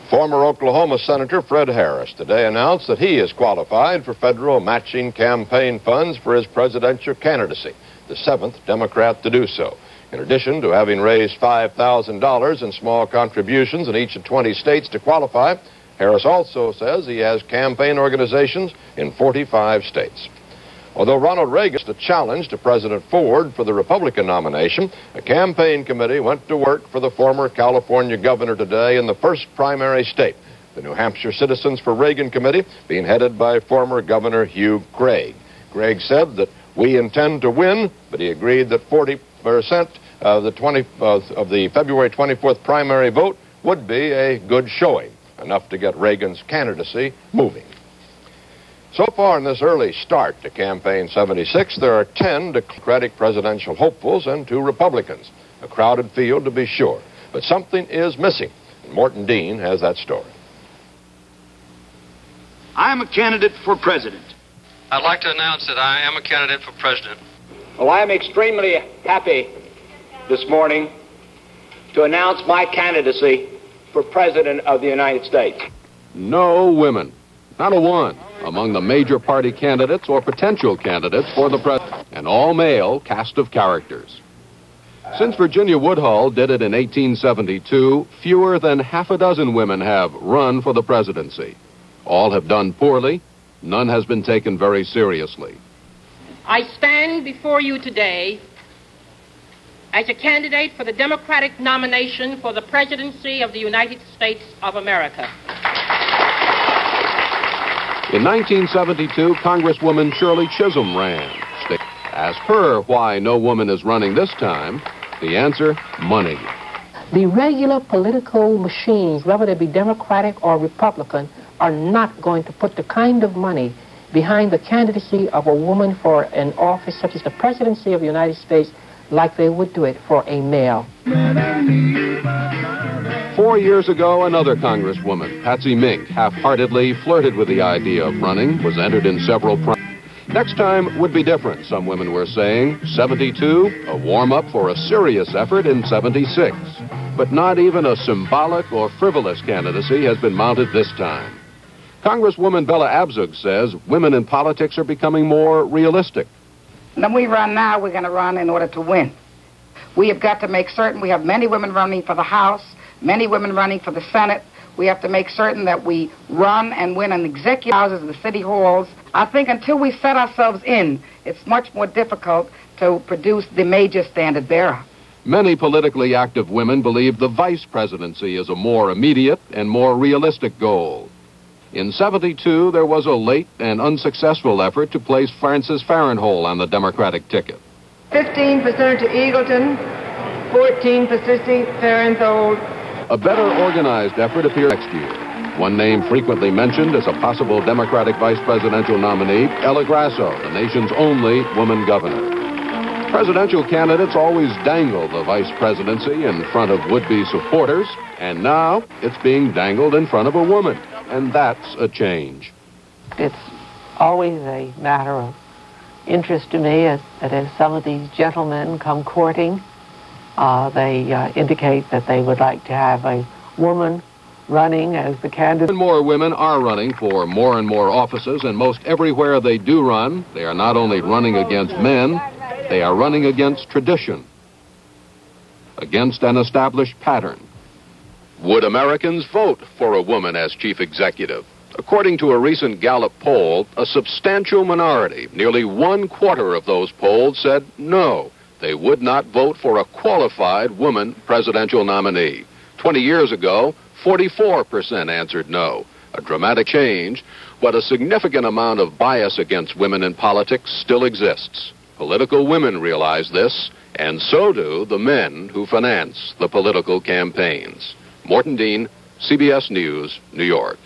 Former Oklahoma Senator Fred Harris today announced that he is qualified for federal matching campaign funds for his presidential candidacy, the seventh Democrat to do so. In addition to having raised $5,000 in small contributions in each of 20 states to qualify, Harris also says he has campaign organizations in 45 states. Although Ronald Reagan is a challenge to President Ford for the Republican nomination, a campaign committee went to work for the former California governor today in the first primary state, the New Hampshire Citizens for Reagan Committee, being headed by former Governor Hugh Gregg. Gregg said that we intend to win, but he agreed that 40% of the February 24th primary vote would be a good showing, enough to get Reagan's candidacy moving. So far in this early start to Campaign 76, there are 10 Democratic presidential hopefuls and 2 Republicans. A crowded field, to be sure. But something is missing, and Morton Dean has that story. I am a candidate for president. I'd like to announce that I am a candidate for president. Well, I am extremely happy this morning to announce my candidacy for President of the United States. No women, not a one, among the major party candidates or potential candidates for the president, an all-male cast of characters. Since Virginia Woodhull did it in 1872, fewer than half a dozen women have run for the presidency. All have done poorly. None has been taken very seriously. I stand before you today as a candidate for the Democratic nomination for the presidency of the United States of America. In 1972, Congresswoman Shirley Chisholm ran. They asked her why no woman is running this time. The answer, money. The regular political machines, whether they be Democratic or Republican, are not going to put the kind of money behind the candidacy of a woman for an office such as the presidency of the United States like they would do it for a male. 4 years ago, another Congresswoman, Patsy Mink, half-heartedly flirted with the idea of running, was entered in several Next time would be different, some women were saying. 72, a warm-up for a serious effort in 76. But not even a symbolic or frivolous candidacy has been mounted this time. Congresswoman Bella Abzug says women in politics are becoming more realistic. When we run now, we're going to run in order to win. We have got to make certain we have many women running for the House, many women running for the Senate. We have to make certain that we run and win in executive houses and the city halls. I think until we set ourselves in, it's much more difficult to produce the major standard bearer. Many politically active women believe the vice presidency is a more immediate and more realistic goal. In 72, there was a late and unsuccessful effort to place Frances Farenthold on the Democratic ticket. 15 for Senator Eagleton, 14 for Sissy Farenthold. A better organized effort appears next year. One name frequently mentioned as a possible Democratic vice presidential nominee, Ella Grasso, the nation's only woman governor. Presidential candidates always dangle the vice presidency in front of would-be supporters, and now it's being dangled in front of a woman, and that's a change. It's always a matter of interest to me that as some of these gentlemen come courting, they indicate that they would like to have a woman running as the candidate. More women are running for more and more offices, and most everywhere they do run, they are not only running against men, they are running against tradition, against an established pattern. Would Americans vote for a woman as chief executive? According to a recent Gallup poll, a substantial minority, nearly 1/4 of those polled, said no. They would not vote for a qualified woman presidential nominee. 20 years ago, 44% answered no. A dramatic change, but a significant amount of bias against women in politics still exists. Political women realize this, and so do the men who finance the political campaigns. Morton Dean, CBS News, New York.